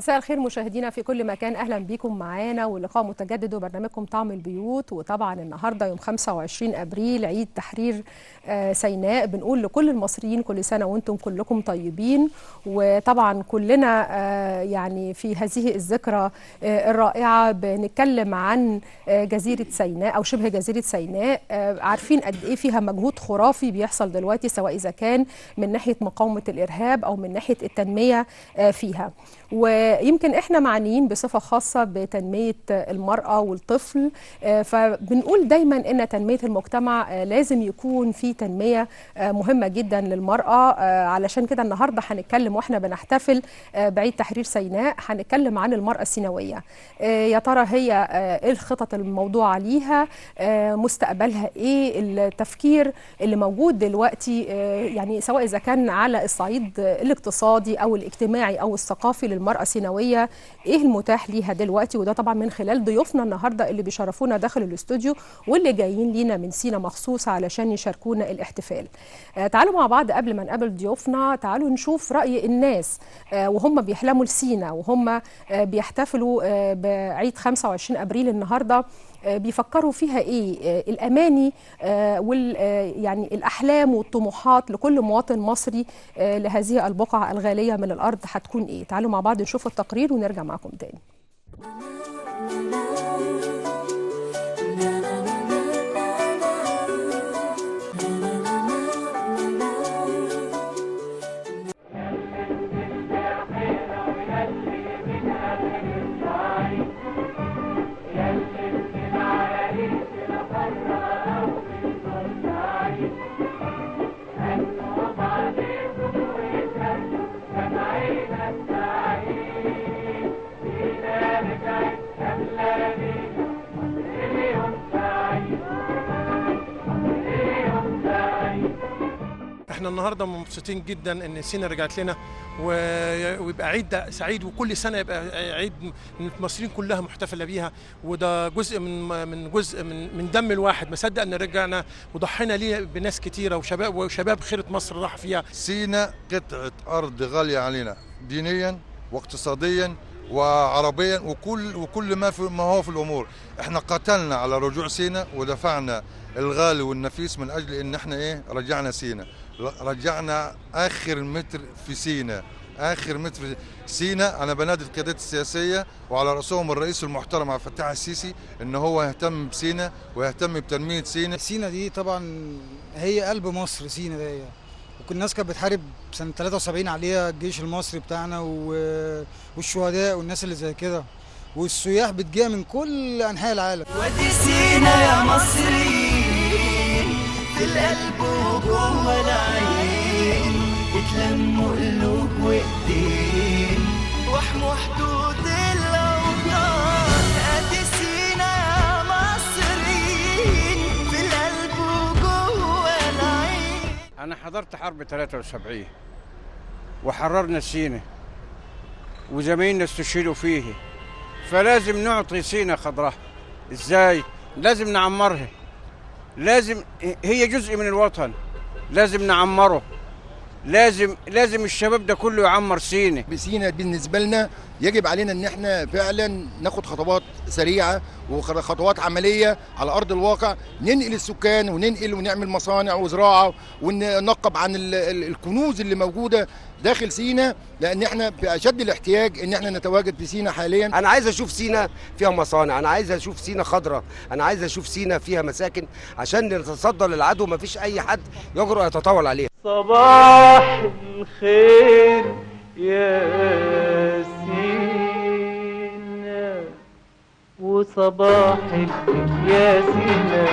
مساء الخير مشاهدينا في كل مكان، اهلا بيكم معانا ولقاء متجدد وبرنامجكم طعم البيوت. وطبعا النهارده يوم 25 ابريل عيد تحرير سيناء. بنقول لكل المصريين كل سنه وانتم كلكم طيبين. وطبعا كلنا يعني في هذه الذكرى الرائعه بنتكلم عن جزيره سيناء او شبه جزيره سيناء. عارفين قد ايه فيها مجهود خرافي بيحصل دلوقتي، سواء اذا كان من ناحيه مقاومه الارهاب او من ناحيه التنميه فيها. ويمكن احنا معنيين بصفه خاصه بتنميه المراه والطفل، فبنقول دايما ان تنميه المجتمع لازم يكون في تنميه مهمه جدا للمراه. علشان كده النهارده هنتكلم واحنا بنحتفل بعيد تحرير سيناء، هنتكلم عن المراه السيناويه. يا ترى هي ايه الخطط الموضوعه ليها، مستقبلها ايه، التفكير اللي موجود دلوقتي يعني سواء اذا كان على الصعيد الاقتصادي او الاجتماعي او الثقافي للمرأة السيناوية، ايه المتاح ليها دلوقتي. وده طبعا من خلال ضيوفنا النهارده اللي بيشرفونا داخل الاستوديو واللي جايين لينا من سينا مخصوص علشان يشاركونا الاحتفال. تعالوا مع بعض قبل ما نقابل ضيوفنا، تعالوا نشوف رأي الناس وهم بيحلموا لسينا وهم بيحتفلوا بعيد 25 ابريل النهارده، بيفكروا فيها ايه، الاماني يعني الاحلام والطموحات لكل مواطن مصري لهذه البقعه الغاليه من الارض هتكون ايه. تعالوا مع بعض نشوف التقرير ونرجع معكم تاني. احنا النهارده مبسوطين جدا ان سينا رجعت لنا ويبقى عيد سعيد، وكل سنه يبقى عيد المصريين كلها محتفله بيها. وده جزء من دم الواحد، ما صدق ان رجعنا وضحينا ليه بناس كتيره وشباب خيره مصر راح فيها. سينا قطعه ارض غاليه علينا دينيا واقتصاديا وعربيا وكل ما هو في الامور. احنا قاتلنا على رجوع سينا ودفعنا الغالي والنفيس من اجل ان احنا رجعنا سينا، رجعنا اخر متر في سينا، اخر متر في سينا. انا بنادي القيادات السياسيه وعلى راسهم الرئيس المحترم عبد الفتاح السيسي ان هو يهتم بسينا ويهتم بتنميه سينا. سينا دي طبعا هي قلب مصر. سينا دي وكل الناس كانت بتحارب سنه 73 عليها الجيش المصري بتاعنا والشهداء والناس اللي زي كده، والسياح بتجي من كل انحاء العالم. ودي سينا يا مصريين في القلب وجوه العين، اتلموا قلوب وايدين واحموا حدود الاوطان. ادي سينا يا مصريين في القلب وجوه العين. انا حضرت حرب 73 وحررنا سينا وزمايلنا استشهدوا فيه، فلازم نعطي سينا خضرها. ازاي؟ لازم نعمرها، لازم هي جزء من الوطن، لازم نعمره، لازم الشباب ده كله يعمر سينا. سينا بالنسبه لنا يجب علينا ان احنا فعلا ناخد خطوات سريعه وخطوات عمليه على ارض الواقع، ننقل السكان ونعمل مصانع وزراعه وننقب عن الكنوز اللي موجوده داخل سينا، لان احنا في اشد الاحتياج ان احنا نتواجد في سينا حاليا. انا عايز اشوف سينا فيها مصانع، انا عايز اشوف سينا خضراء، انا عايز اشوف سينا فيها مساكن عشان نتصدى للعدو، مفيش اي حد يجرؤ يتطاول عليها. صباح الخير يا سينا وصباح الخير يا سينا،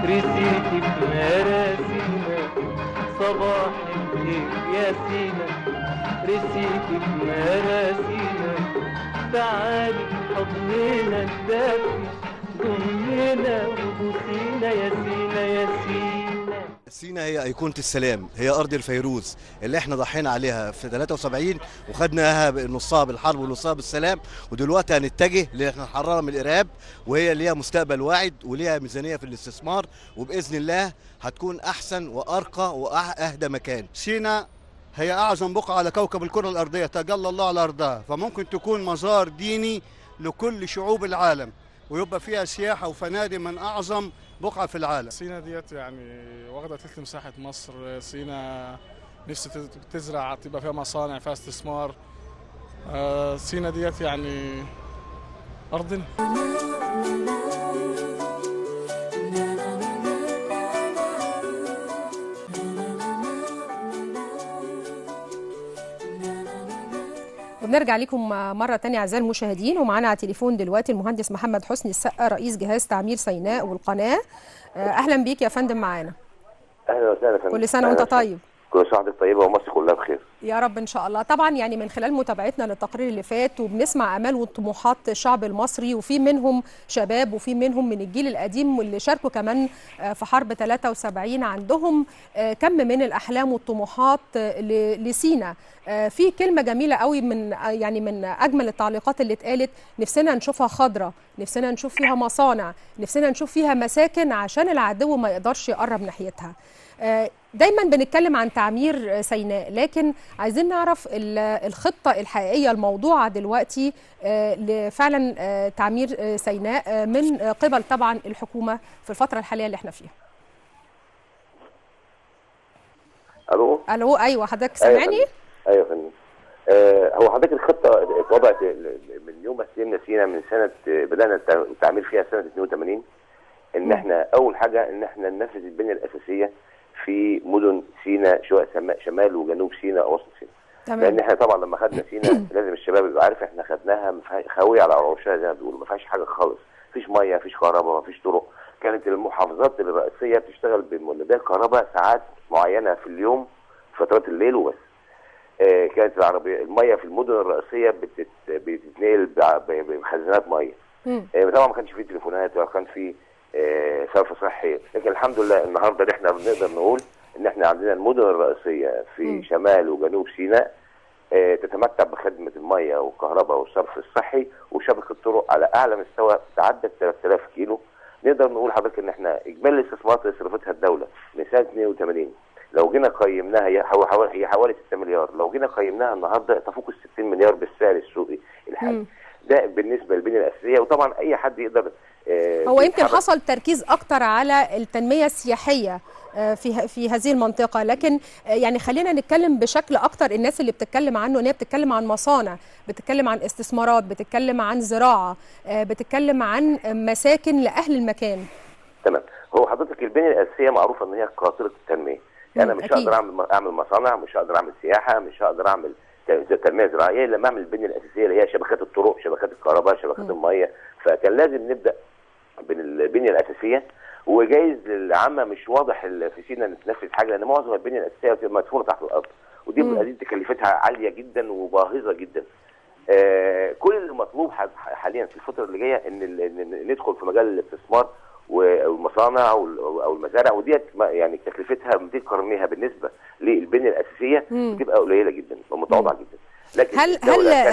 رسيتي بمراسينا. صباح الخير يا سينا، رسيتي بمراسينا. تعالي حضننا الدافي، ضمنا وبوسينا يا سينا يا سينا. سينا هي أيقونة السلام، هي أرض الفيروز اللي احنا ضحينا عليها في 73 وخدناها نصها بالحرب ونصها بالسلام، ودلوقتي هنتجه لنحررها من الإرهاب، وهي ليها مستقبل واعد وليها ميزانية في الاستثمار، وبإذن الله هتكون أحسن وأرقى وأهدى مكان. سينا هي أعظم بقعة على كوكب الكرة الأرضية تجلى الله على أرضها، فممكن تكون مزار ديني لكل شعوب العالم، ويبقى فيها سياحة وفنادق من أعظم بقعة في العالم. سينا ديت يعني واخدة تلت مساحة مصر. سينا نفسي تزرع، تبقى فيها مصانع، فيها استثمار. سينا ديت يعني أرضنا. وبنرجع لكم مرة تانية أعزائي المشاهدين، ومعانا على التليفون دلوقتي المهندس محمد حسني السقا رئيس جهاز تعمير سيناء والقناة. أهلا بيك يا فندم معانا. أهلا وسهلا يا فندم. كل سنة وأنت طيب. كل سنة وحضرتك طيبة ومصر كلها بخير. يا رب إن شاء الله. طبعا يعني من خلال متابعتنا للتقرير اللي فات وبنسمع آمال وطموحات الشعب المصري، وفي منهم شباب وفي منهم من الجيل القديم واللي شاركوا كمان في حرب 73، عندهم كم من الأحلام والطموحات لسينا. في كلمة جميلة قوي من أجمل التعليقات اللي اتقالت: نفسنا نشوفها خضرة، نفسنا نشوف فيها مصانع، نفسنا نشوف فيها مساكن عشان العدو ما يقدرش يقرب ناحيتها. دايما بنتكلم عن تعمير سيناء، لكن عايزين نعرف الخطة الحقيقية الموضوعة دلوقتي لفعلا تعمير سيناء من قبل طبعا الحكومة في الفترة الحالية اللي احنا فيها. الو ايوه حضرتك سامعني؟ ايوه يا فندم. هو حضرتك الخطة اتوضعت من يوم ما استلمنا سينا، من سنة بدأنا التعمير فيها سنة 82، ان احنا اول حاجة ان احنا ننفذ البنية الأساسية في مدن سينا، شمال وجنوب سينا ووسط سينا. لان احنا طبعا لما خدنا سينا لازم الشباب يبقى عارف احنا خدناها خاويه على عروشها زي ما بيقولوا، ما فيهاش حاجه خالص، مفيش ميه، مفيش كهرباء، مفيش طرق. كانت المحافظات الرئيسيه بتشتغل بمولدات كهرباء ساعات معينه في اليوم، فترات الليل وبس. كانت الميه في المدن الرئيسيه بتتنقل بخزانات ميه. طبعا ما كانش فيه تليفونات ولا كان فيه صرف صحي، لكن الحمد لله النهارده احنا بنقدر نقول ان احنا عندنا المدن الرئيسيه في شمال وجنوب سيناء تتمتع بخدمه الميه والكهرباء والصرف الصحي وشبكه طرق على اعلى مستوى تعدت 3000 كيلو. نقدر نقول حضرتك ان احنا اجمالي الاستثمارات اللي صرفتها الدوله من سنه 82 لو جينا قيمناها هي حوالي 6 مليار، لو جينا قيمناها النهارده تفوق ال 60 مليار بالسعر السوقي الحالي. ده بالنسبه للبنيه الاساسيه، وطبعا اي حد يقدر هو يمكن حصل تركيز اكتر على التنميه السياحيه في هذه المنطقه، لكن يعني خلينا نتكلم بشكل اكتر. الناس اللي بتتكلم عنه ان هي بتتكلم عن مصانع، بتتكلم عن استثمارات، بتتكلم عن زراعه، بتتكلم عن مساكن لاهل المكان. تمام. هو حضرتك البنيه الاساسيه معروفه ان هي قاطره التنميه. انا مش هقدر اعمل مصانع، مش هقدر اعمل سياحه، مش هقدر اعمل تنميه زراعيه لما اعمل البنيه الاساسيه اللي هي شبكات الطرق، شبكات الكهرباء، شبكات الميه. فكان لازم نبدا بالبنيه الاساسيه، وجايز للعامه مش واضح في سينا نتنفذ حاجه، لان معظم البنيه الاساسيه بتبقى مدفونه تحت الارض، ودي تكلفتها عاليه جدا وباهظه جدا. كل المطلوب حاليا في الفتره اللي جايه ان ندخل في مجال الاستثمار والمصانع او المزارع، وديت يعني تكلفتها بتقارنيها بالنسبه للبنيه الاساسيه بتبقى قليله جدا ومتواضعه جدا. لكن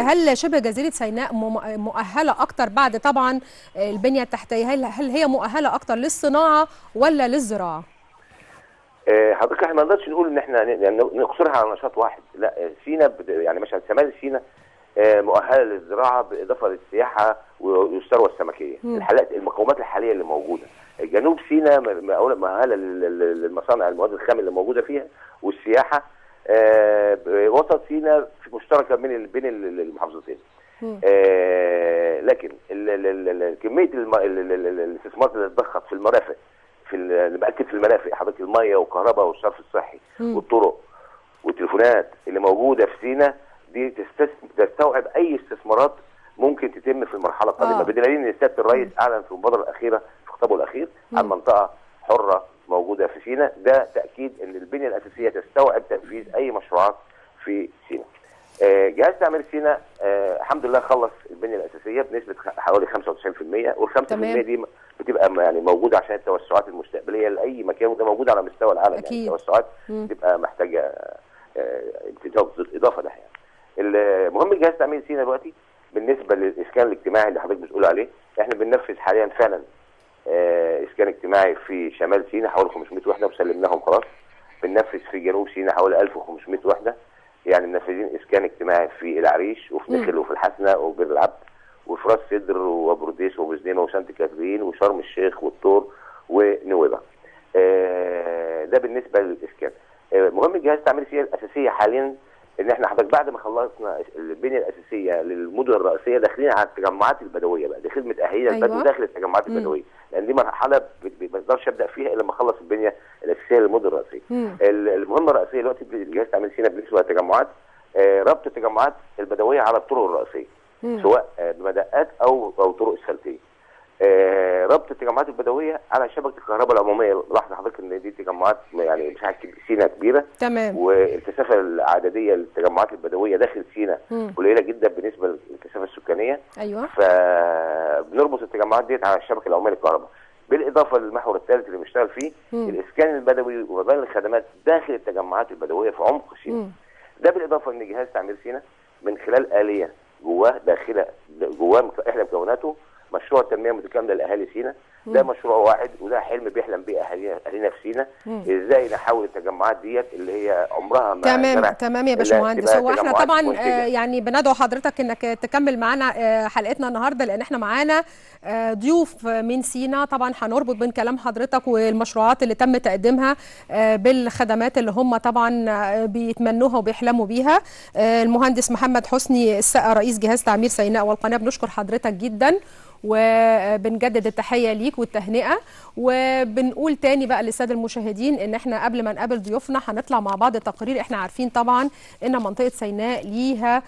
هل شبه جزيره سيناء مؤهله اكتر بعد طبعا البنيه التحتيه؟ هل هي مؤهله اكتر للصناعه ولا للزراعه؟ حضرتك احنا ما نقدرش نقول ان احنا يعني نقصرها على نشاط واحد، لا سينا يعني مثلا شمال سينا مؤهله للزراعه بالاضافه للسياحه والثروه السمكيه، المقومات الحاليه اللي موجوده. جنوب سينا مؤهله للمصانع المواد الخام اللي موجوده فيها والسياحه. وسط سينا مشتركه بين المحافظتين. لكن كميه الاستثمارات اللي اتضخت في المرافق، اللي باكد في المرافق حضرتك الميه والكهرباء والصرف الصحي والطرق والتليفونات اللي موجوده في سينا، دي تستوعب اي استثمارات ممكن تتم في المرحله القادمه. بدليل ان سياده الرئيس اعلن في المبادره الاخيره في خطابه الاخير عن منطقه حره موجوده في سينا. ده تاكيد ان البنيه الاساسيه تستوعب تنفيذ اي مشروعات في سينا. جهاز تعمير سينا الحمد لله خلص البنيه الاساسيه بنسبه حوالي 95%، وال5% دي بتبقى يعني موجوده عشان التوسعات المستقبليه لاي مكان، وده موجود على مستوى العالم. يعني التوسعات بتبقى محتاجه اضافه لها. يعني المهم جهاز تعمير سينا دلوقتي بالنسبه للاسكان الاجتماعي اللي حضرتك بتقول عليه، احنا بننفذ حاليا فعلا اسكان اجتماعي في شمال سينا حوالي 500 وحده وسلمناهم خلاص. بننفذ في جنوب سينا حوالي 1500 وحده. يعني منفذين اسكان اجتماعي في العريش وفي نخل وفي الحسنه وبير العبد وفي راس سدر وبرديس وبوزنيمه وسانت كاترين وشرم الشيخ والطور ونويبع. ده بالنسبه للاسكان. مهم الجهاز التعمير السينائي الاساسيه حاليا ان احنا حضرتك بعد ما خلصنا البنيه الاساسيه للمدن الرئيسيه داخلين على التجمعات البدويه بقى، دي خدمه اهالي البدو داخل التجمعات البدويه، لان دي مرحله ما اقدرش ابدا فيها الا لما اخلص البنيه الاساسيه للمدن الرئيسيه. المهمه الرئيسيه دلوقتي الجهاز التعمير السينائي بالنسبه للتجمعات ربط التجمعات البدويه على الطرق الرئيسيه سواء بمدقات او طرق اسفلتيه. ربط التجمعات البدويه على شبكه الكهرباء العموميه. لاحظ حضرتك ان دي تجمعات يعني مساحه سيناء كبيره تمام، والكثافه العدديه للتجمعات البدويه داخل سيناء قليله جدا بالنسبه للكثافه السكانيه. ايوه، فبنربط التجمعات ديت على الشبكه العموميه للكهرباء، بالاضافه للمحور الثالث اللي بنشتغل فيه الاسكان البدوي ومباني الخدمات داخل التجمعات البدويه في عمق سيناء. ده بالاضافه ان جهاز تعمير سيناء من خلال آلية جواه احدى مكوناته مشروع التنميه المتكامله لاهالي سيناء. ده مشروع واحد وده حلم بيحلم بيه اهالينا في سيناء، ازاي نحول التجمعات ديت اللي هي عمرها ما تمام يا باشمهندس. هو احنا طبعا يعني بندعو حضرتك انك تكمل معانا حلقتنا النهارده، لان احنا معانا ضيوف من سيناء. طبعا هنربط بين كلام حضرتك والمشروعات اللي تم تقديمها بالخدمات اللي هم طبعا بيتمنوها وبيحلموا بيها. المهندس محمد حسني السقا رئيس جهاز تعمير سيناء والقناه، بنشكر حضرتك جدا وبنجدد التحية ليك والتهنئة، وبنقول تاني بقى للسادة المشاهدين ان احنا قبل ما نقابل ضيوفنا هنطلع مع بعض تقرير. احنا عارفين طبعا ان منطقة سيناء ليها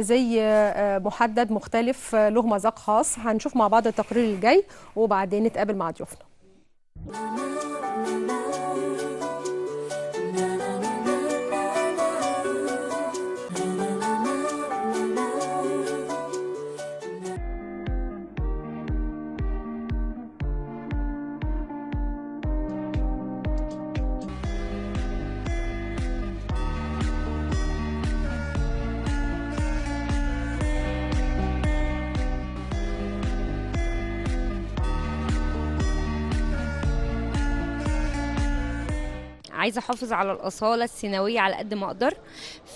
زي محدد مختلف له مذاق خاص. هنشوف مع بعض التقرير الجاي وبعدين نتقابل مع ضيوفنا. عايزه احافظ على الاصاله السيناويه على قد ما اقدر،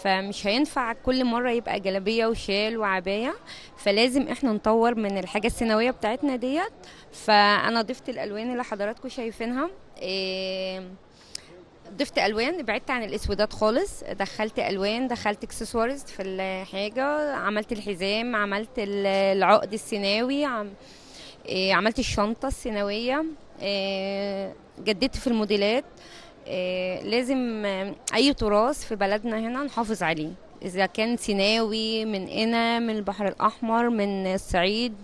فمش هينفع كل مره يبقى جلابيه وشال وعبايه، فلازم احنا نطور من الحاجه السيناويه بتاعتنا ديت. فانا ضفت الالوان اللي حضراتكم شايفينها، ضفت الوان، بعدت عن الاسودات خالص، دخلت الوان، دخلت اكسسوارز في الحاجه، عملت الحزام، عملت العقد السيناوي، عملت الشنطه السيناويه، جددت في الموديلات. لازم اي تراث في بلدنا هنا نحافظ عليه، اذا كان سيناوي من قنا، من البحر الاحمر، من الصعيد،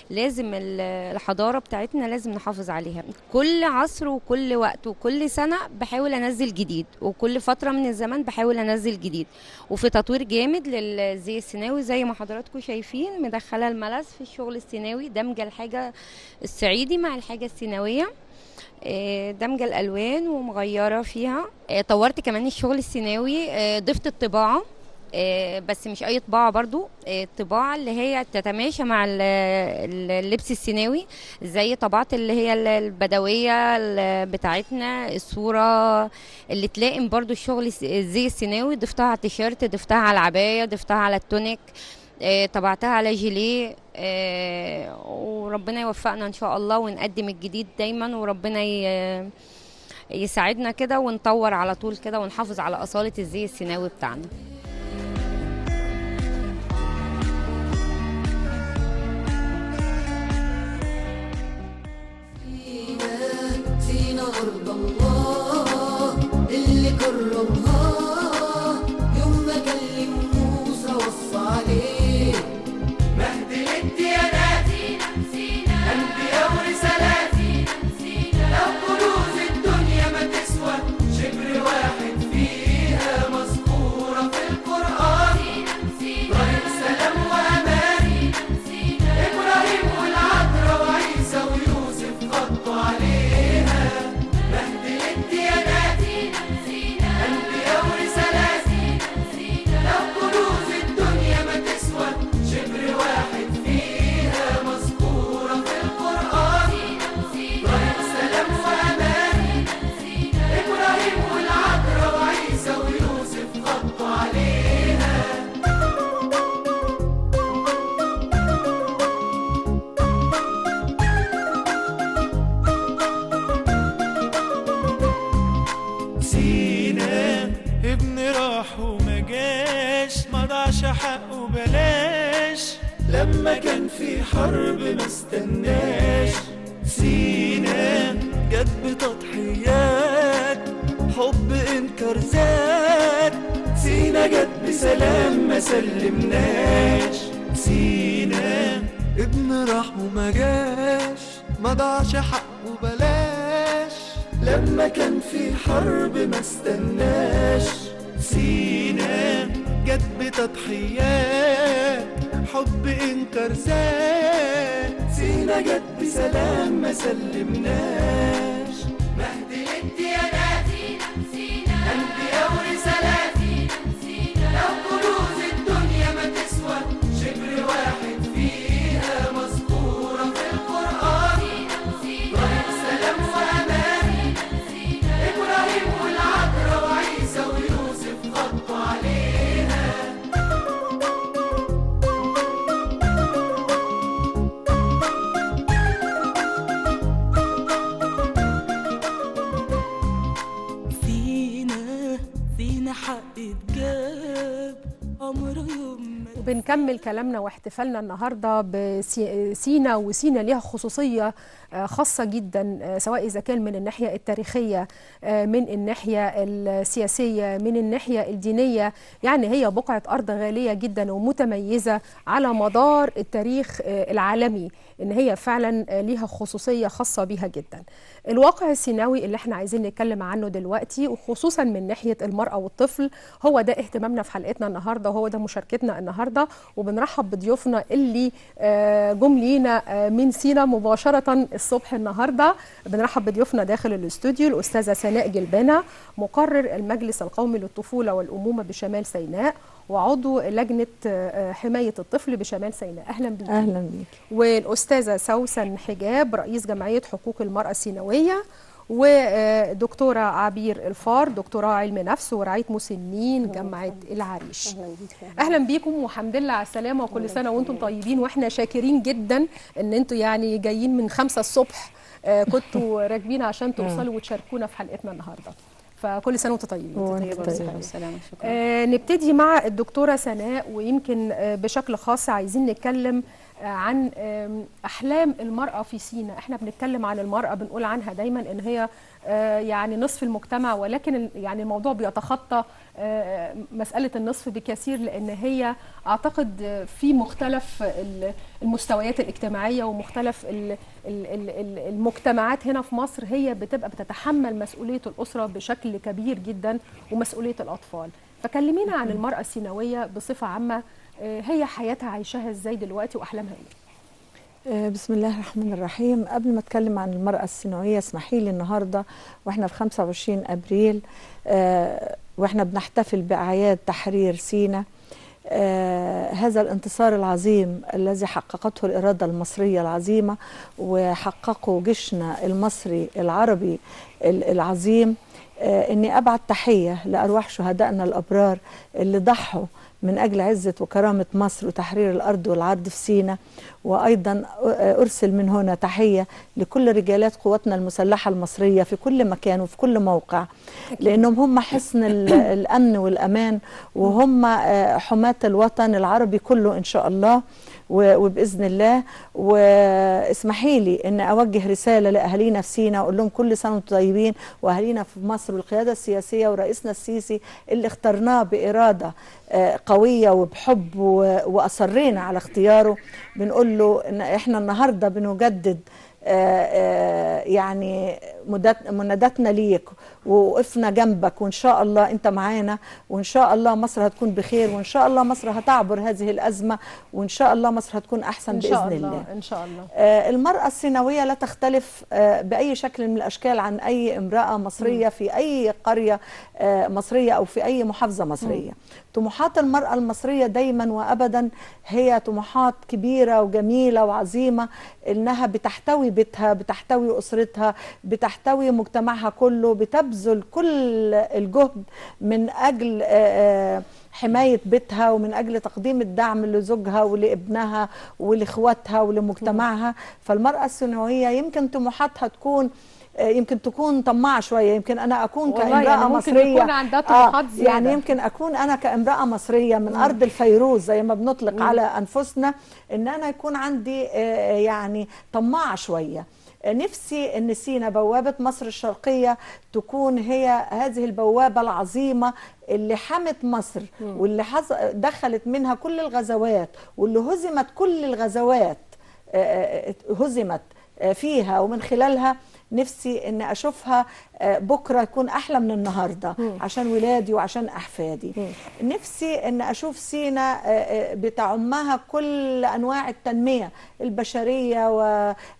لازم الحضاره بتاعتنا لازم نحافظ عليها. كل عصر وكل وقت وكل سنه بحاول انزل جديد، وكل فتره من الزمن بحاول انزل جديد، وفي تطوير جامد للزي السيناوي زي ما حضراتكم شايفين. مدخله الملس في الشغل السيناوي، دمج الحاجه الصعيدي مع الحاجه السيناويه، دمج الالوان ومغيره فيها. طورت كمان الشغل السيناوي، ضفت الطباعه، بس مش اي طباعه برضو، الطباعه اللي هي تتماشى مع اللبس السيناوي، زي طباعه اللي هي البدويه بتاعتنا، الصوره اللي تلائم برضو الشغل الزي السيناوي. ضفتها على التيشيرت، ضفتها على العبايه، ضفتها على التونيك، طبعتها على جيليه. وربنا يوفقنا ان شاء الله ونقدم الجديد دايما، وربنا يساعدنا كده ونطور على طول كده ونحافظ على اصالة الزي السيناوي بتاعنا. سينا أرض الله اللي كرمها يوم ما كلم موسى وصى عليه مهد للديانات، أنبياء ورسالات، لو كنوز الدنيا ما تسوى شبر واحد فيها مذكورة في لما كان في حرب ما استناش. سينا جت بتضحيات، حب انكر زاد. سينا جت بسلام ما سلمناش. سينا ابن راح وما جاش، ما ضاعش حقه بلاش. لما كان في حرب ما استناش. سينا جت بتضحيات، حب انكر زاد. سينا جت بسلام ما سلمناش. مهدي الديانات انبياء ورسالات. لو كنوز الدنيا ما تسوى شبر واحد فيها مذكورة في القرآن. إبراهيم سلام وأمان، إبراهيم والعذراء وعيسى ويوسف غطوا عليها. فينا حق اتجاب عمره يوم. وبنكمل كلامنا واحتفالنا النهارده بسينا، وسينا ليها خصوصيه خاصه جدا، سواء اذا كان من الناحيه التاريخيه، من الناحيه السياسيه، من الناحيه الدينيه. يعني هي بقعه ارض غاليه جدا ومتميزه على مدار التاريخ العالمي، ان هي فعلا ليها خصوصيه خاصه بيها جدا. الواقع السيناوي اللي احنا عايزين نتكلم عنه دلوقتي، وخصوصا من ناحيه المراه والطفل، هو ده اهتمامنا في حلقتنا النهارده، وهو ده مشاركتنا النهارده. وبنرحب بضيوفنا اللي جم لينا من سينا مباشره الصبح النهارده. بنرحب بضيوفنا داخل الاستوديو الاستاذه سناء جلبانه، مقرر المجلس القومي للطفوله والامومه بشمال سيناء، وعضو لجنه حمايه الطفل بشمال سيناء. اهلا بيك. اهلا بيك. والاستاذه سوسن حجاب، رئيس جمعيه حقوق المراه السيناويه، ودكتوره عبير الفار، دكتوراه علم نفس ورعايه مسنين جامعه العريش. اهلا بيكم والحمد لله على السلامه، وكل سنه وانتم طيبين. واحنا شاكرين جدا ان انتم يعني جايين من 5 الصبح، كنتوا راكبين عشان توصلوا وتشاركونا في حلقتنا النهارده. فكل سنه وانتم طيبين. نبتدي مع الدكتوره سناء، ويمكن بشكل خاص عايزين نتكلم عن أحلام المرأة في سيناء. احنا بنتكلم عن المرأة، بنقول عنها دايما ان هي يعني نصف المجتمع، ولكن يعني الموضوع بيتخطى مسألة النصف بكثير، لان هي اعتقد في مختلف المستويات الاجتماعية ومختلف المجتمعات هنا في مصر، هي بتبقى بتتحمل مسؤولية الأسرة بشكل كبير جدا ومسؤولية الأطفال. فكلمينا عن المرأة السيناوية بصفة عامة، هي حياتها عايشاها ازاي دلوقتي واحلامها ايه؟ بسم الله الرحمن الرحيم. قبل ما اتكلم عن المرأة السيناوية، اسمحي لي النهارده واحنا في 25 ابريل واحنا بنحتفل بأعياد تحرير سيناء، هذا الانتصار العظيم الذي حققته الإرادة المصرية العظيمة وحققه جيشنا المصري العربي العظيم. اني ابعت تحية لأرواح شهدائنا الأبرار اللي ضحوا من أجل عزة وكرامة مصر وتحرير الأرض والعرض في سيناء. وأيضا أرسل من هنا تحية لكل رجالات قواتنا المسلحة المصرية في كل مكان وفي كل موقع، لأنهم هم حصن الأمن والأمان، وهم حماة الوطن العربي كله إن شاء الله وبإذن الله. واسمحي لي أن أوجه رسالة لأهالينا في سيناء وأقول لهم كل سنة وانتم طيبين، وأهالينا في مصر والقيادة السياسية ورئيسنا السيسي اللي اخترناه بإرادة قوية وبحب وأصرينا على اختياره. بنقول له إن إحنا النهاردة بنجدد يعني مناداتنا ليك، ووقفنا جنبك، وإن شاء الله أنت معانا، وإن شاء الله مصر هتكون بخير، وإن شاء الله مصر هتعبر هذه الأزمة، وإن شاء الله مصر هتكون أحسن بإذن الله. إن شاء الله. المرأة السيناوية لا تختلف بأي شكل من الأشكال عن أي امرأة مصرية في أي قرية مصرية أو في أي محافظة مصرية. طموحات المرأة المصرية دايما وأبدا هي طموحات كبيرة وجميلة وعظيمة، إنها بتحتوي بيتها، بتحتوي أسرتها، بتحتوي مجتمعها كله، بتبذل كل الجهد من أجل حماية بيتها ومن أجل تقديم الدعم لزوجها ولابنها ولإخواتها ولمجتمعها. فالمرأة السيناوية يمكن طموحاتها تكون يمكن تكون طماعه شويه، يمكن انا اكون والله كامراه يعني ممكن مصريه يكون عندها طموحات زيادة. يعني يمكن اكون انا كامراه مصريه من ارض الفيروز زي ما بنطلق على انفسنا، ان انا يكون عندي يعني طماعه شويه. نفسي ان سينا بوابه مصر الشرقيه تكون هي هذه البوابه العظيمه اللي حمت مصر واللي دخلت منها كل الغزوات، واللي هزمت كل الغزوات هزمت فيها، ومن خلالها نفسي ان اشوفها بكره يكون احلى من النهارده عشان ولادي وعشان احفادي. نفسي ان اشوف سينا بتعمها كل انواع التنميه البشريه،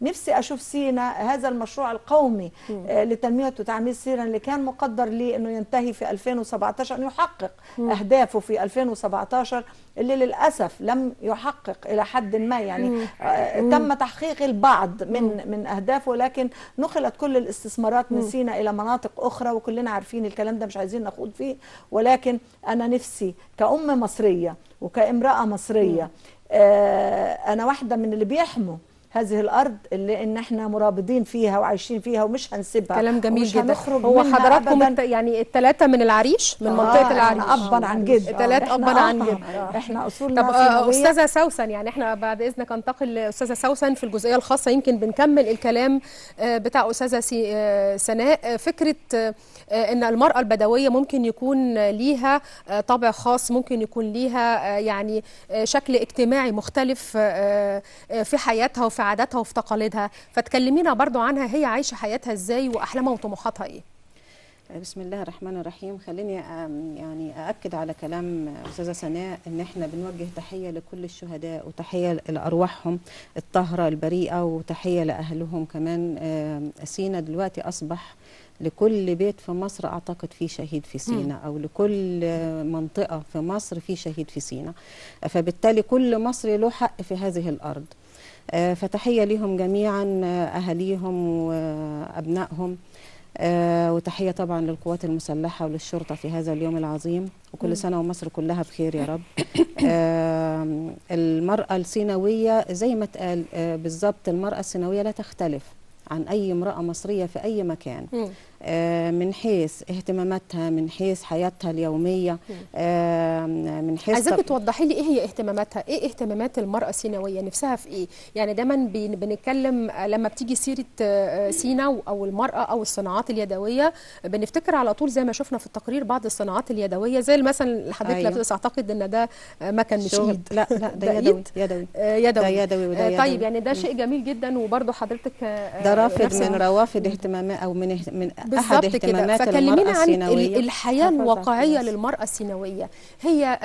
ونفسي اشوف سينا هذا المشروع القومي لتنميه وتعمير سينا اللي كان مقدر لي انه ينتهي في 2017، ان يحقق اهدافه في 2017 اللي للاسف لم يحقق الى حد ما، يعني تم تحقيق البعض من اهدافه، لكن نقلت كل الاستثمارات من سينا الى مناطق اخرى، وكلنا عارفين الكلام ده مش عايزين نخوض فيه. ولكن انا نفسي كأم مصريه وكامراه مصريه، انا واحده من اللي بيحموا هذه الارض اللي ان احنا مرابطين فيها وعايشين فيها ومش هنسيبها. كلام جميل جدا. هو حضراتكم يعني الثلاثه من العريش، من منطقه العريش، ابا عن جد، الثلاث ابا عن جد. احنا اصولنا طب سيناوية. استاذه سوسن، يعني احنا بعد اذنك انتقل لاستاذه سوسن في الجزئيه الخاصه، يمكن بنكمل الكلام بتاع استاذه سناء. فكره ان المراه البدويه ممكن يكون ليها طابع خاص، ممكن يكون ليها يعني شكل اجتماعي مختلف في حياتها وفي عاداتها وفي تقاليدها، فتكلمينا برضو عنها، هي عايشه حياتها ازاي واحلامها وطموحاتها ايه؟ بسم الله الرحمن الرحيم. خليني يعني أأكد على كلام أستاذة سناء إن إحنا بنوجه تحية لكل الشهداء وتحية لأرواحهم الطاهرة البريئة وتحية لأهلهم كمان. سينا دلوقتي أصبح لكل بيت في مصر أعتقد فيه شهيد في سينا، أو لكل منطقة في مصر فيه شهيد في سينا، فبالتالي كل مصري له حق في هذه الأرض. فتحية لهم جميعا، أهاليهم وأبنائهم، وتحية طبعا للقوات المسلحة وللشرطة في هذا اليوم العظيم، وكل سنة ومصر كلها بخير يا رب. المرأة السيناوية زي ما اتقال بالظبط، المرأة السيناوية لا تختلف عن أي امرأة مصرية في أي مكان، من حيث اهتماماتها، من حيث حياتها اليومية، من حيث عايزاكي توضحي لي ايه هي اهتماماتها، ايه اهتمامات المرأة السيناوية، نفسها في ايه؟ يعني دايما بنتكلم لما بتيجي سيرة سينا او المرأة او الصناعات اليدوية، بنفتكر على طول زي ما شفنا في التقرير بعض الصناعات اليدوية، زي مثلا اللي حضرتك لابسه، اعتقد ان ده مكن مش ايد. لا ده يدوي يدوي. طيب يعني ده شيء جميل جدا، وبرضه حضرتك ده رافد من روافد اهتمامات او من احد اهتمامات فكلمينا عن الحياه الواقعيه للمراه السيناويه. هي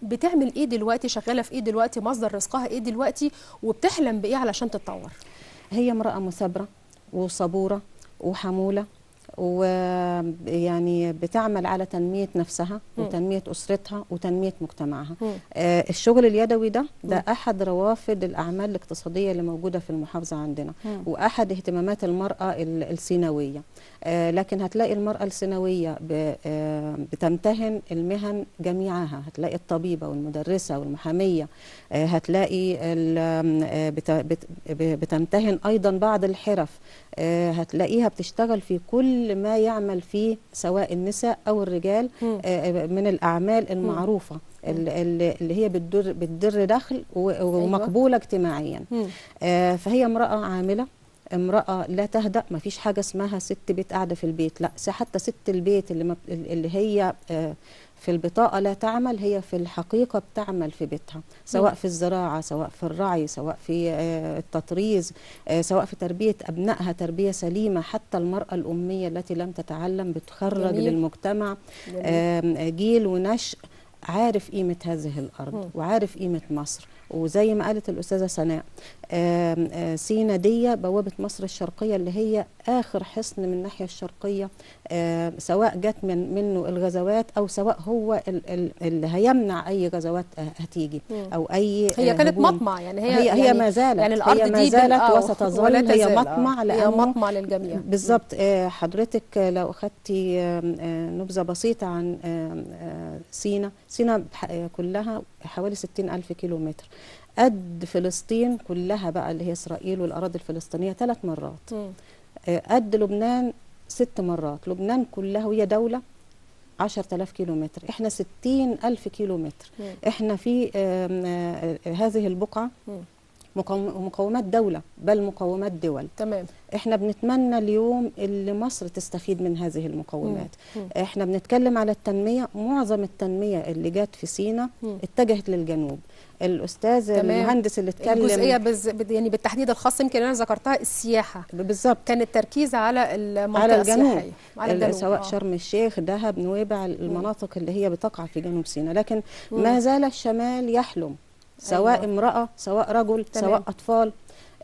بتعمل ايه دلوقتي، شغاله في ايه دلوقتي، مصدر رزقها ايه دلوقتي، وبتحلم بايه علشان تتطور؟ هي امراه مثابره وصبوره وحموله، ويعني بتعمل على تنمية نفسها وتنمية أسرتها وتنمية مجتمعها. الشغل اليدوي ده أحد روافد الأعمال الاقتصادية اللي موجودة في المحافظة عندنا، وأحد اهتمامات المرأة السيناوية. لكن هتلاقي المرأة السيناوية بتمتهن المهن جميعها، هتلاقي الطبيبة والمدرسة والمحامية، هتلاقي بتمتهن أيضا بعض الحرف، هتلاقيها بتشتغل في كل ما يعمل فيه سواء النساء أو الرجال من الأعمال المعروفة اللي هي بتدر دخل ومقبولة اجتماعيا. فهي امرأة عاملة، امرأة لا تهدأ، ما فيش حاجة اسمها ست بيت قاعدة في البيت، لا، حتى ست البيت اللي هي في البطاقة لا تعمل، هي في الحقيقة بتعمل في بيتها، سواء في الزراعة، سواء في الرعي، سواء في التطريز، سواء في تربية أبنائها تربية سليمة. حتى المرأة الأمية التي لم تتعلم بتخرج للمجتمع جيل ونشء عارف قيمة هذه الأرض وعارف قيمة مصر. وزي ما قالت الأستاذة سناء، سينا دي بوابة مصر الشرقية اللي هي آخر حصن من الناحية الشرقية، سواء جت منه الغزوات أو سواء هو اللي هيمنع أي غزوات هتيجي أو أي هي كانت مطمع، يعني هي ما زالت، يعني الأرض هي ما زالت وستظل هي مطمع، هي مطمع للجميع بالظبط. حضرتك لو أخذتي نبذة بسيطة عن سينا كلها حوالي 60,000 كيلومتر، قد فلسطين كلها بقى اللي هي إسرائيل والأراضي الفلسطينية 3 مرات. قد لبنان 6 مرات. لبنان كلها وهي دولة 10,000 كيلومتر، احنا 60,000 كيلومتر. احنا في هذه البقعة مقومات دولة، بل مقومات دول. تمام. احنا بنتمنى اليوم اللي مصر تستفيد من هذه المقومات. احنا بنتكلم على التنمية، معظم التنمية اللي جت في سينا اتجهت للجنوب. الاستاذ المهندس اللي اتكلم الجزئيه يعني بالتحديد الخاص يمكن انا ذكرتها السياحه بالظبط، كان التركيز على المنطقه على الجنوب، السياحيه على الجنوب سواء شرم الشيخ، دهب، نويبع، المناطق اللي هي بتقع في جنوب سيناء. لكن ما زال الشمال يحلم، سواء امرأة سواء رجل سواء أطفال،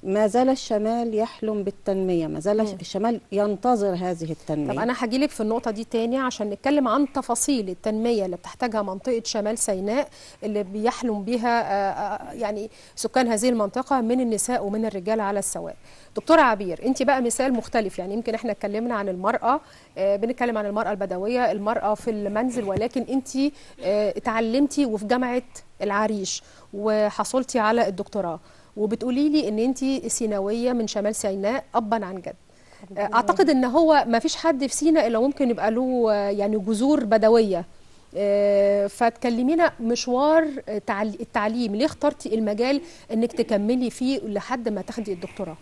ما زال الشمال يحلم بالتنمية، ما زال الشمال ينتظر هذه التنمية. طب أنا هجيلك في النقطة دي تاني عشان نتكلم عن تفاصيل التنمية اللي بتحتاجها منطقة شمال سيناء اللي بيحلم بها يعني سكان هذه المنطقة من النساء ومن الرجال على السواء. دكتورة عبير، أنت بقى مثال مختلف، يعني يمكن احنا اتكلمنا عن المرأة، بنتكلم عن المرأة البدوية، المرأة في المنزل، ولكن أنت اتعلمتي وفي جامعة العريش وحصلتي على الدكتوراه، وبتقولي لي ان انت سيناويه من شمال سيناء ابا عن جد. اعتقد ان هو ما فيش حد في سيناء الا ممكن يبقى له يعني جذور بدويه. فتكلمينا مشوار التعليم، ليه اخترتي المجال انك تكملي فيه لحد ما تاخدي الدكتوراه؟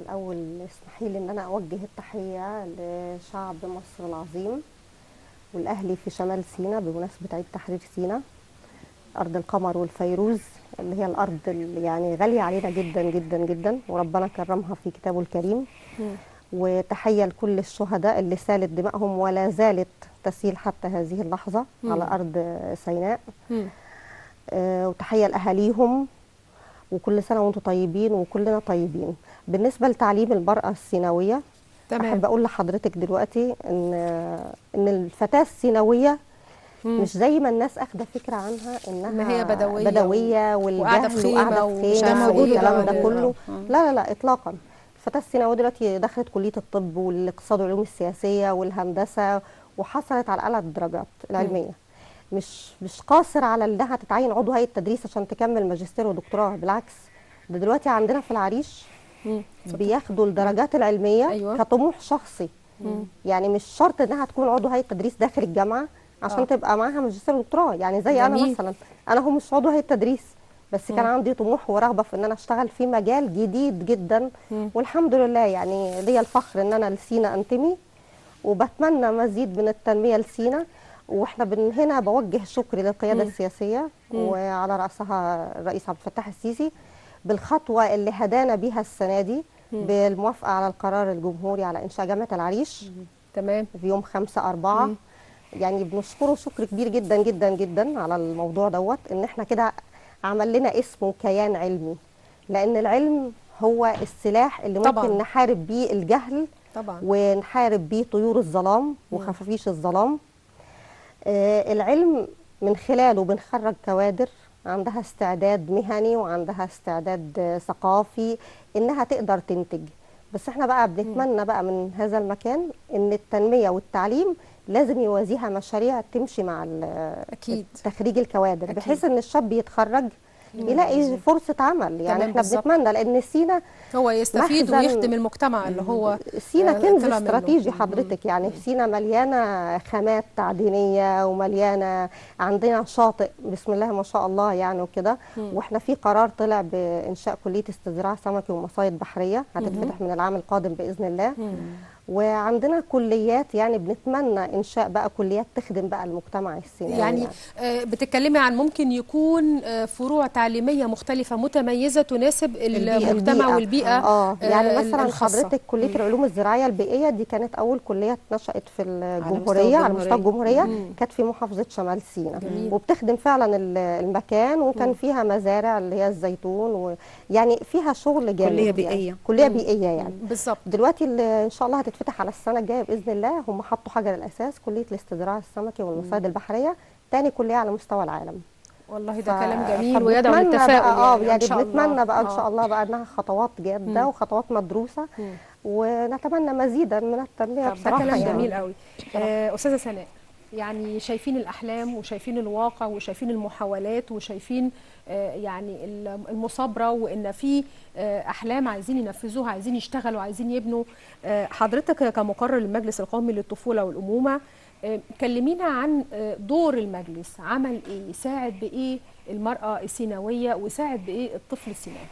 الاول اسمحي لي ان انا اوجه التحيه لشعب مصر العظيم والاهلي في شمال سيناء بمناسبه عيد تحرير سيناء، أرض القمر والفيروز اللي هي الأرض اللي يعني غالية علينا جدا جدا جدا، وربنا كرمها في كتابه الكريم. وتحية لكل الشهداء اللي سالت دمائهم ولا زالت تسيل حتى هذه اللحظة على أرض سيناء. وتحية لأهاليهم، وكل سنة وانتم طيبين وكلنا طيبين. بالنسبة لتعليم المرأة السيناوية، أحب أقول لحضرتك دلوقتي إن الفتاة السيناوية مش زي ما الناس اخده فكره عنها انها هي بدويه وقاعده في خيمه والكلام ده كله. لا لا لا اطلاقا. الفتاه السيناويه دلوقتي دخلت كليه الطب والاقتصاد والعلوم السياسيه والهندسه وحصلت على اعلى الدرجات العلميه. مش قاصر على انها تتعين عضو هيئه تدريس عشان تكمل ماجستير ودكتوراه، بالعكس ده دلوقتي عندنا في العريش بياخدوا الدرجات العلميه كطموح شخصي. يعني مش شرط انها تكون عضو هيئه تدريس داخل الجامعه عشان تبقى معاها ماجستير ودكتوراه. يعني زي جميل. انا مثلا انا هو مش عضو هيئه تدريس، بس كان عندي طموح ورغبه في ان انا اشتغل في مجال جديد جدا، والحمد لله يعني ليا الفخر ان انا لسينا انتمي، وبتمنى مزيد من التنميه لسينا. واحنا هنا بوجه شكري للقياده السياسيه وعلى راسها الرئيس عبد الفتاح السيسي بالخطوه اللي هدانا بيها السنه دي بالموافقه على القرار الجمهوري على انشاء جامعه العريش. تمام. في يوم 5/4. يعني بنشكره شكر كبير جدا جدا جدا على الموضوع دوت، ان احنا كده عمل لنا اسم وكيان علمي، لان العلم هو السلاح اللي ممكن طبعا نحارب بيه الجهل طبعا، ونحارب بيه طيور الظلام وخفافيش الظلام. العلم من خلاله بنخرج كوادر عندها استعداد مهني وعندها استعداد ثقافي انها تقدر تنتج. بس احنا بقى بنتمنى بقى من هذا المكان ان التنميه والتعليم لازم يوازيها مشاريع تمشي مع أكيد تخريج الكوادر، أكيد. بحيث ان الشاب يتخرج يلاقي فرصة عمل. يعني احنا بنتمنى، لان سينا هو يستفيد ويخدم المجتمع اللي هو سينا كنز استراتيجي حضرتك. يعني سينا مليانة خامات تعدينية ومليانة، عندنا شاطئ بسم الله ما شاء الله يعني وكده. واحنا في قرار طلع بإنشاء كلية استزراع سمكي ومصايد بحرية هتتفتح من العام القادم بإذن الله. وعندنا كليات، يعني بنتمنى انشاء بقى كليات تخدم بقى المجتمع السيناوي. يعني بتتكلمي عن ممكن يكون فروع تعليميه مختلفه متميزه تناسب المجتمع والبيئه. يعني مثلا حضرتك كليه العلوم الزراعيه البيئيه دي كانت اول كليه اتنشأت في الجمهوريه على مستوى الجمهوريه، كانت في محافظه شمال سيناء، وبتخدم فعلا المكان، وكان فيها مزارع اللي هي الزيتون، ويعني فيها شغل جامد. كليه بيئيه يعني. كليه بيئيه يعني بالظبط. دلوقتي ان شاء الله هتتفتح على السنه الجايه باذن الله. هم حطوا حجر الاساس كليه الاستزراع السمكي والمصايد البحريه، تاني كليه على مستوى العالم. والله ده كلام جميل ويدعو للتفاؤل. يعني بنتمنى بقى ان شاء الله بقى انها خطوات جاده وخطوات مدروسه، ونتمنى مزيدا من التنميه بصراحه. ده كلام جميل قوي. استاذه سناء، يعني شايفين الأحلام وشايفين الواقع وشايفين المحاولات وشايفين يعني المثابرة، وإن في أحلام عايزين ينفذوها، عايزين يشتغلوا، عايزين يبنوا. حضرتك كمقرر للمجلس القومي للطفولة والأمومة، كلمينا عن دور المجلس، عمل إيه، ساعد بإيه المرأة السيناوية وساعد بإيه الطفل السيناوي؟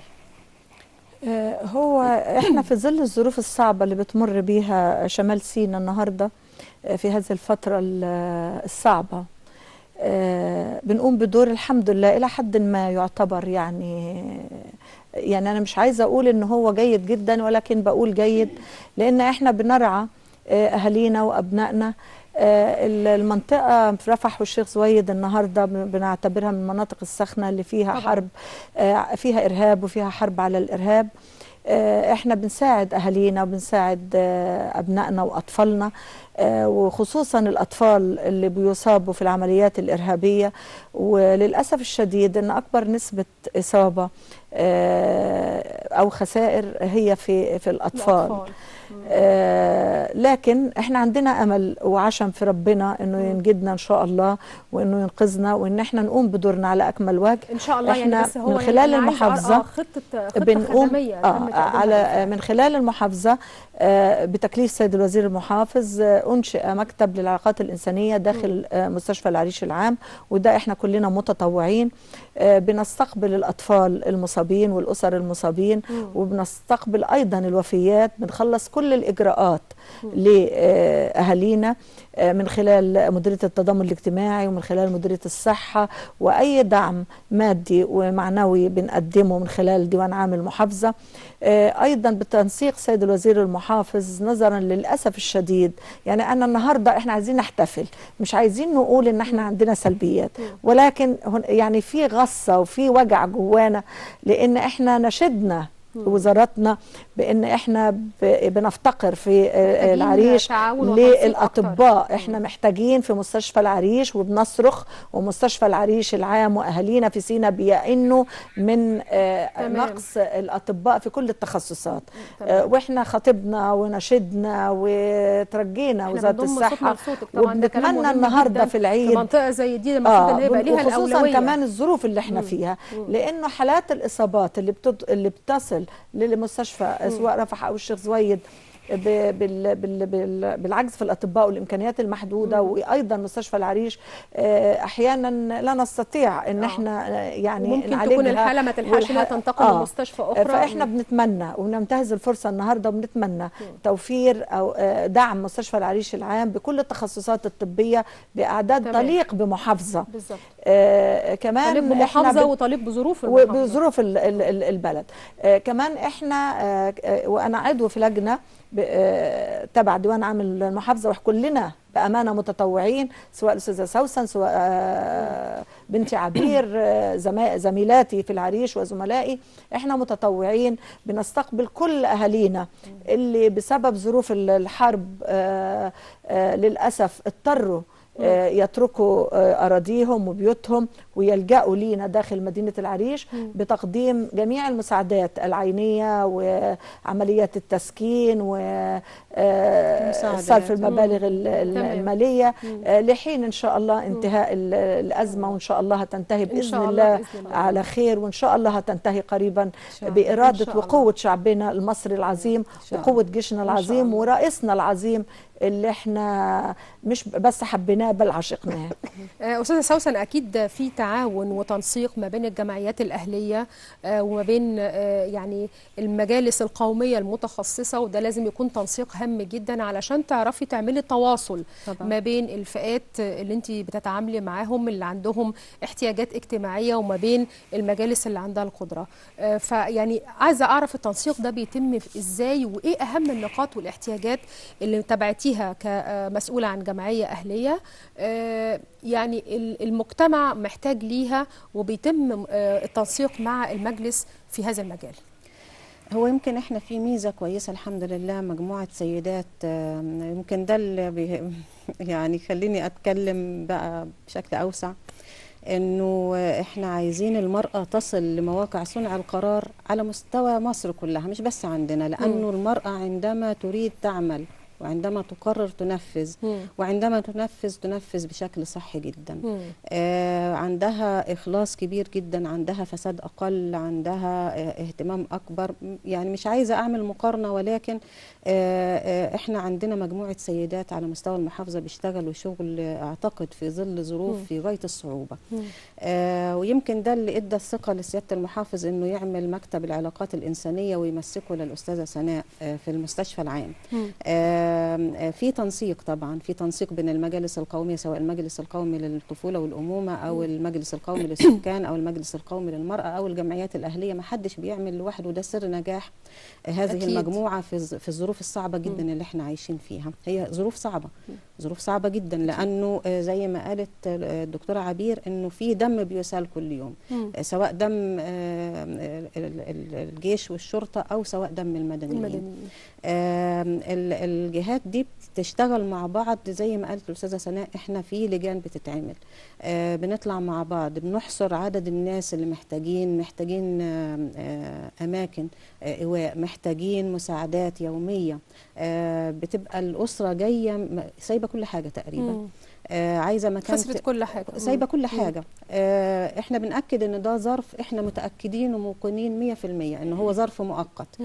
هو احنا في ظل الظروف الصعبة اللي بتمر بيها شمال سيناء النهاردة في هذه الفترة الصعبة، بنقوم بدور الحمد لله إلى حد ما يعتبر يعني أنا مش عايزة أقول إن هو جيد جدا، ولكن بقول جيد لأن احنا بنرعى أهالينا وأبنائنا. المنطقة في رفح والشيخ زويد النهاردة بنعتبرها من المناطق الساخنة اللي فيها طبعا حرب، فيها إرهاب وفيها حرب على الإرهاب. احنا بنساعد أهالينا وبنساعد أبنائنا وأطفالنا، وخصوصا الأطفال اللي بيصابوا في العمليات الإرهابية. وللأسف الشديد أن أكبر نسبة إصابة أو خسائر هي في الأطفال. لكن احنا عندنا امل وعشم في ربنا انه ينجدنا ان شاء الله، وانه ينقذنا، وان احنا نقوم بدورنا على اكمل وجه ان شاء الله. احنا يعني بس هو من خلال يعني المحافظه خطه بنقوم خدميه على من خلال المحافظه بتكليف السيد الوزير المحافظ انشئ مكتب للعلاقات الانسانيه داخل مستشفى العريش العام، وده احنا كلنا متطوعين. بنستقبل الاطفال المصابين والاسر المصابين، وبنستقبل ايضا الوفيات. بنخلص كل الاجراءات لاهالينا من خلال مديريه التضامن الاجتماعي ومن خلال مديريه الصحه، واي دعم مادي ومعنوي بنقدمه من خلال ديوان عام المحافظه. ايضا بتنسيق سيد الوزير المحافظ نظرا للاسف الشديد، يعني انا النهارده احنا عايزين نحتفل، مش عايزين نقول ان احنا عندنا سلبيات، ولكن يعني في غصه وفي وجع جوانا، لان احنا نشدنا وزارتنا بان احنا بنفتقر في العريش للاطباء. احنا محتاجين في مستشفى العريش، وبنصرخ، ومستشفى العريش العام واهالينا في سيناء بيئنوا من نقص الاطباء في كل التخصصات. واحنا خطبنا ونشدنا وترجينا وزاره الصحه، وبنتمنى النهارده في العيد في منطقه زي دي المفروض ان يبقى ليها الاولويه، خصوصا كمان الظروف اللي احنا فيها، لانه حالات الاصابات اللي بتصل للمستشفى سواء رفح او الشيخ زويد بالعجز في الاطباء والامكانيات المحدوده، وايضا مستشفى العريش احيانا لا نستطيع ان احنا يعني ممكن تكون الحاله ما تلحقش انها تنتقل لمستشفى اخرى. فاحنا بنتمنى وبننتهز الفرصه النهارده وبنتمنى توفير او دعم مستشفى العريش العام بكل التخصصات الطبيه باعداد تليق بمحافظه. بالظبط. كمان تليق بمحافظه وتليق بظروف بظروف البلد. كمان احنا وانا عضو في لجنه تبع ديوان عام المحافظه، وكلنا بامانه متطوعين، سواء الاستاذه سوسن، سواء بنتي عبير، زميلاتي في العريش وزملائي، احنا متطوعين بنستقبل كل اهالينا اللي بسبب ظروف الحرب للاسف اضطروا يتركوا أراضيهم وبيوتهم ويلجأوا لينا داخل مدينة العريش بتقديم جميع المساعدات العينية وعمليات التسكين وصرف المبالغ المالية لحين إن شاء الله انتهاء الأزمة، وإن شاء الله هتنتهي بإذن الله على خير، وإن شاء الله هتنتهي قريبا بإرادة وقوة شعبنا المصري العظيم وقوة جيشنا العظيم ورئيسنا العظيم اللي احنا مش بس حبيناه بل عشقناه. أستاذة سوسن، أكيد في تعاون وتنسيق ما بين الجمعيات الأهلية وما بين يعني المجالس القومية المتخصصة، وده لازم يكون تنسيق هام جدا علشان تعرفي تعملي تواصل طبعا ما بين الفئات اللي انت بتتعاملي معاهم اللي عندهم احتياجات اجتماعية وما بين المجالس اللي عندها القدرة. فيعني عايزة أعرف التنسيق ده بيتم إزاي، وإيه أهم النقاط والاحتياجات اللي تبعتيها كمسؤولة عن جمعية أهلية يعني المجتمع محتاج ليها، وبيتم التنسيق مع المجلس في هذا المجال. هو يمكن احنا في ميزة كويسة الحمد لله، مجموعة سيدات، يمكن ده اللي يعني خليني أتكلم بقى بشكل أوسع، انه احنا عايزين المرأة تصل لمواقع صنع القرار على مستوى مصر كلها، مش بس عندنا، لأنه المرأة عندما تريد تعمل وعندما تقرر تنفذ، وعندما تنفذ بشكل صحي جدا. عندها إخلاص كبير جدا، عندها فساد أقل، عندها اهتمام أكبر. يعني مش عايزة أعمل مقارنة، ولكن احنا عندنا مجموعة سيدات على مستوى المحافظة بيشتغلوا شغل أعتقد في ظل ظروف في غاية الصعوبة. ويمكن ده اللي ادى الثقة لسيادة المحافظ انه يعمل مكتب العلاقات الإنسانية ويمسكه للأستاذة سناء في المستشفى العام. في تنسيق طبعا، في تنسيق بين المجالس القومية، سواء المجلس القومي للطفولة والأمومة أو المجلس القومي للسكان أو المجلس القومي للمرأة أو الجمعيات الأهلية. ما حدش بيعمل لوحده، وده سر نجاح هذه أكيد. المجموعة في الظروف الصعبة جدا اللي احنا عايشين فيها. هي ظروف صعبة، ظروف صعبة جدا، لأنه زي ما قالت الدكتورة عبير انه في دم بيسال كل يوم، سواء دم الجيش والشرطة او سواء دم المدنيين. الجهات دي بتشتغل مع بعض زي ما قالت الأستاذة سناء. احنا في لجان بتتعمل، بنطلع مع بعض، بنحصر عدد الناس اللي محتاجين أماكن إيواء، محتاجين مساعدات يومية. بتبقى الأسرة جاية سايبة كل حاجة تقريبا، عايزة مكان، خسرت كل حاجة، سايبة كل حاجة. احنا بنأكد ان ده ظرف، احنا متأكدين وموقنين 100% ان هو ظرف مؤقت.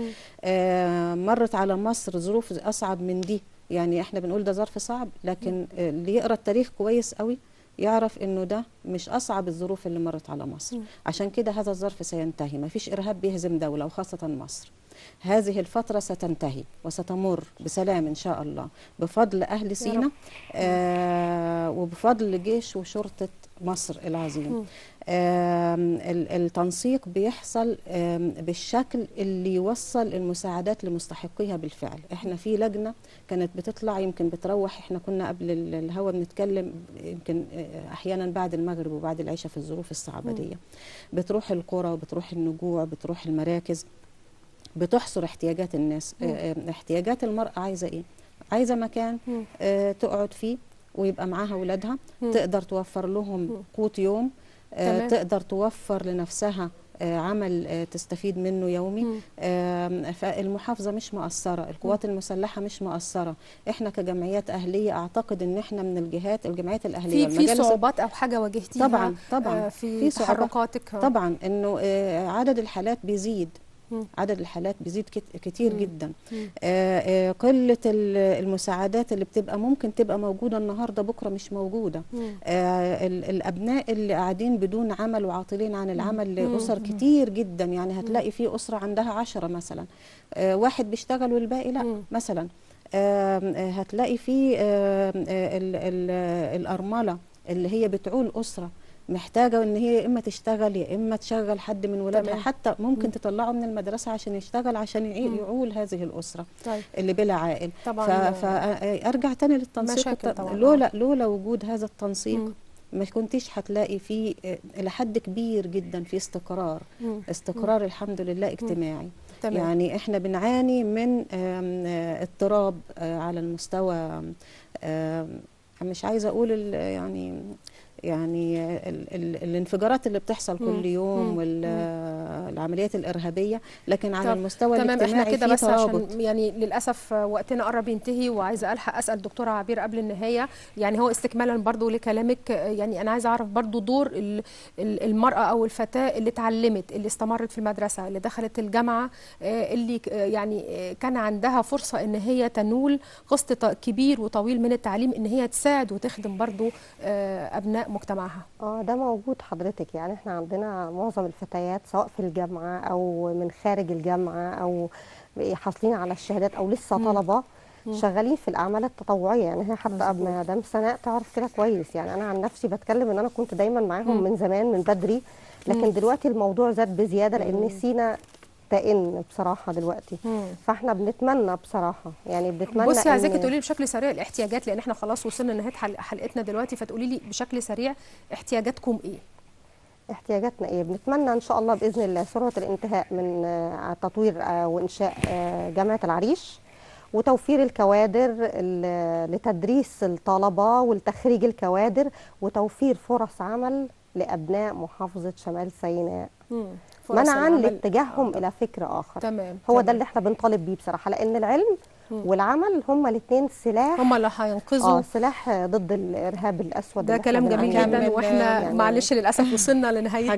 مرت على مصر ظروف أصعب من دي، يعني احنا بنقول ده ظرف صعب، لكن اللي يقرأ التاريخ كويس قوي يعرف انه ده مش اصعب الظروف اللي مرت على مصر. عشان كده هذا الظرف سينتهي، ما فيش ارهاب بيهزم دولة وخاصة مصر. هذه الفترة ستنتهي وستمر بسلام إن شاء الله بفضل أهل سينا وبفضل جيش وشرطة مصر العظيم. التنسيق بيحصل بالشكل اللي يوصل المساعدات لمستحقيها بالفعل. احنا في لجنة كانت بتطلع، يمكن بتروح، احنا كنا قبل الهوا بنتكلم يمكن احيانا بعد المغرب وبعد العشاء في الظروف الصعبة دي، بتروح القرى وبتروح النجوع، بتروح المراكز، بتحصر احتياجات الناس. احتياجات المرأة عايزة ايه؟ عايزة مكان تقعد فيه ويبقى معاها ولادها، تقدر توفر لهم قوت يوم، تقدر توفر لنفسها عمل تستفيد منه يومي. فالمحافظة مش مقصرة، القوات المسلحة مش مقصرة. احنا كجمعيات أهلية أعتقد ان احنا من الجمعيات الأهلية في صعوبات أو حاجة واجهتيها طبعا في تحركاتك؟ طبعا انه عدد الحالات بيزيد، عدد الحالات بيزيد كتير جدا. قلة المساعدات اللي بتبقى ممكن تبقى موجودة النهاردة بكرة مش موجودة. الأبناء اللي قاعدين بدون عمل وعاطلين عن العمل لأسر كتير جدا. يعني هتلاقي في أسرة عندها 10 مثلا، واحد بيشتغل والباقي لا مثلا. هتلاقي في الأرملة اللي هي بتعول أسرة محتاجة ان هي اما تشتغل يا اما تشغل حد من ولادها، حتى ممكن تطلعه من المدرسة عشان يشتغل عشان يعول هذه الأسرة اللي بلا عائل. فأرجع تاني للتنسيق. لولا وجود هذا التنسيق ما كنتيش هتلاقي فيه إلى حد كبير جدا في استقرار الحمد لله اجتماعي. يعني احنا بنعاني من اضطراب على المستوى، مش عايزة أقول يعني الانفجارات اللي بتحصل كل يوم والعمليات الإرهابية، لكن على المستوى الاجتماعي احنا كده بس ترابط. عشان يعني للأسف وقتنا قرب ينتهي، وعايزة ألحق أسأل دكتورة عبير قبل النهاية. يعني هو استكمالا برضو لكلامك، يعني أنا عايزة أعرف برضو دور المرأة أو الفتاة اللي اتعلمت، اللي استمرت في المدرسة، اللي دخلت الجامعة، اللي يعني كان عندها فرصة إن هي تنول قسط كبير وطويل من التعليم، إن هي تساعد وتخدم برضو أبناء مجتمعها. ده موجود حضرتك. يعني احنا عندنا معظم الفتيات سواء في الجامعة او من خارج الجامعة او حاصلين على الشهادات او لسه طلبة شغالين في الاعمال التطوعية. يعني هي حتى قبل مدام سناء تعرف كده كويس. يعني انا عن نفسي بتكلم ان انا كنت دايما معاهم من زمان من بدري، لكن دلوقتي الموضوع زاد بزيادة لان سينا تئن بصراحه دلوقتي. فاحنا بنتمنى بصراحه، يعني بنتمنى. بصي عايزاكي تقولي لي بشكل سريع الاحتياجات، لان احنا خلاص وصلنا لنهايه حلقتنا دلوقتي، فتقولي لي بشكل سريع احتياجاتكم ايه؟ احتياجاتنا ايه؟ بنتمنى ان شاء الله باذن الله سرعه الانتهاء من تطوير وانشاء جامعه العريش، وتوفير الكوادر لتدريس الطلبه ولتخريج الكوادر، وتوفير فرص عمل لابناء محافظه شمال سيناء منعا لاتجاههم الى فكر اخر. تمام. هو ده اللي احنا بنطالب بيه بصراحه، لان العلم والعمل هما الاثنين سلاح، هما اللي هينقذوا سلاح ضد الارهاب الاسود. ده كلام جميل جدا. واحنا يعني معلش للاسف وصلنا لنهايه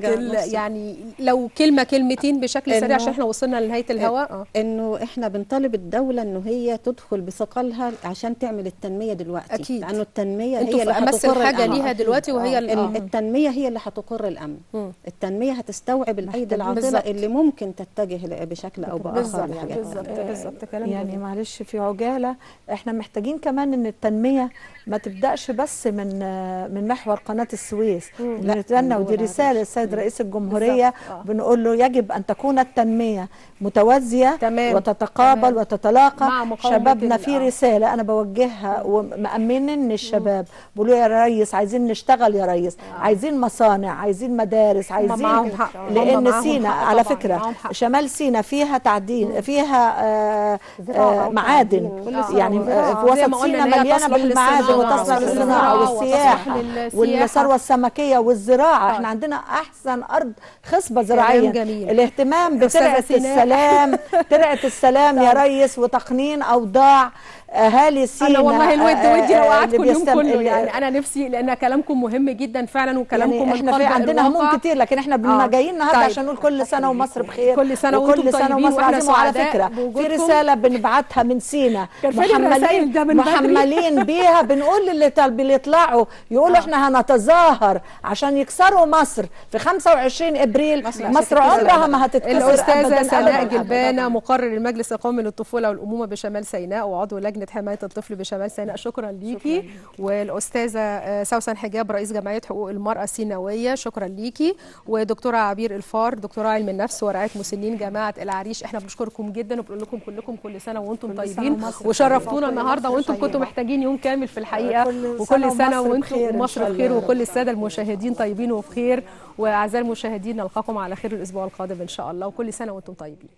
يعني لو كلمه كلمتين بشكل سريع عشان احنا وصلنا لنهايه الهواء. انه احنا بنطالب الدوله انه هي تدخل بثقلها عشان تعمل التنميه دلوقتي، اكيد لانه التنميه هي اللي هتقر حاجه ليها دلوقتي، وهي التنميه هي اللي هتقر الامن. التنميه هتستوعب الايدي العاطله اللي ممكن تتجه بشكل او باخر لحاجات. بالظبط كلام يعني معلش في عجاله، احنا محتاجين كمان ان التنميه ما تبداش بس من محور قناه السويس. نتمنى، ودي رساله السيد رئيس الجمهوريه، بنقول له يجب ان تكون التنميه متوازيه وتتقابل وتتلاقى. شبابنا في رساله انا بوجهها ومأمنين الشباب، بيقولوا يا ريس عايزين نشتغل، يا ريس عايزين مصانع، عايزين مدارس، عايزين، لان سينا على فكره شمال سينا فيها تعدين، فيها معادن، يعني وسط سينا مليانه بالمعادن وتصنع للصناعه والسياحه والثروه السمكيه والزراعه. احنا عندنا احسن ارض خصبه زراعيه. الاهتمام بترعه السلام، ترعه السلام يا ريس، وتقنين اوضاع اهالي سينا. انا والله ودي لو قعدت اليوم كله، يعني انا نفسي، لان كلامكم مهم جدا فعلا، وكلامكم يعني احنا في عندنا هموم كتير، لكن احنا جايين النهارده عشان نقول كل سنه ومصر بخير، كل سنه وانتم طيبين واحنا سعداء. وعلى فكره في رساله بنبعتها من سينا محملين بيها، بنقول اللي يطلعوا يقولوا احنا هنتظاهر عشان يكسروا مصر في 25 ابريل. مصر عمرها ما هتتكسر. الاستاذه سناء جلبانه، مقرر المجلس القومي للطفوله والامومه بشمال سيناء وعضو لجنه حمايه الطفل بشمال سيناء، شكرا ليكي. والاستاذه سوسن حجاب، رئيس جمعيه حقوق المراه السيناويه، شكرا ليكي. ودكتوره عبير الفار، دكتوره علم النفس ورعايه مسنين جامعه العريش، احنا بنشكركم جدا وبنقول لكم كلكم كل سنه وانتم طيبين، وشرفتونا النهارده، وانتم كنتوا محتاجين يوم كامل في الحقيقه. وكل سنه وانتم مصر بخير، وكل الساده المشاهدين طيبين وبخير. واعزائي المشاهدين نلقاكم على خير الاسبوع القادم ان شاء الله، وكل سنه وانتم طيبين.